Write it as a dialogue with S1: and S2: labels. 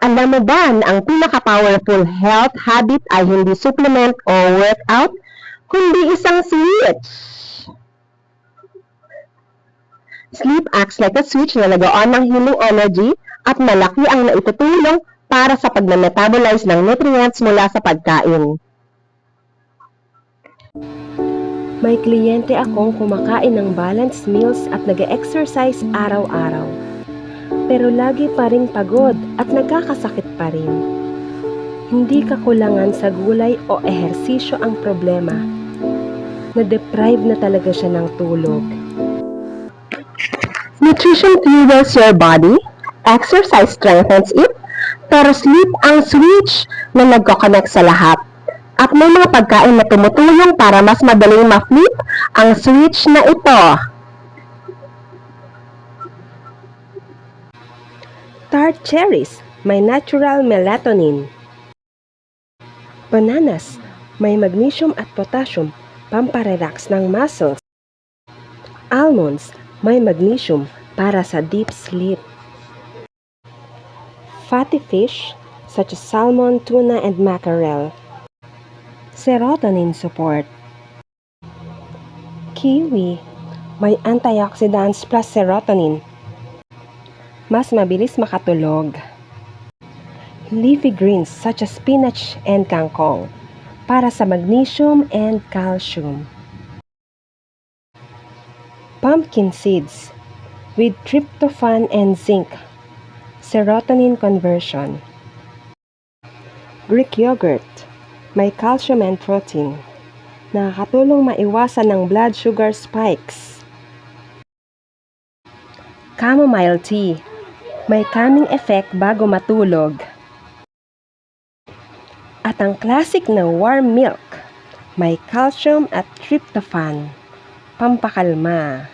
S1: Alam mo ba na ang pinaka-powerful health habit ay hindi supplement o workout, kundi isang switch? Sleep acts like a switch na nag-on ng healing energy at malaki ang naitutulong para sa pagme-metabolize ng nutrients mula sa pagkain.
S2: May kliyente akong kumakain ng balanced meals at nag-exercise araw-araw. Pero lagi pa ring pagod at nagkakasakit pa rin. Hindi kakulangan sa gulay o ehersisyo ang problema. Na-deprive na talaga siya ng tulog.
S1: Nutrition fuels your body, exercise strengthens it, pero sleep ang switch na nagko-connect sa lahat. At may mga pagkain na tumutulong para mas madaling ma-flip ang switch na ito.
S2: Tart cherries, may natural melatonin. Bananas, may magnesium at potassium, pamparelax ng muscles. Almonds, may magnesium para sa deep sleep. Fatty fish, such as salmon, tuna, and mackerel. Serotonin support. Kiwi, may antioxidants plus serotonin. Mas mabilis makatulog. Leafy greens such as spinach and kangkong para sa magnesium and calcium. Pumpkin seeds with tryptophan and zinc, serotonin conversion. Greek yogurt, may calcium and protein, nakakatulong maiwasan ng blood sugar spikes. Chamomile tea, may calming effect bago matulog. At ang classic na warm milk, may calcium at tryptophan, pampakalma.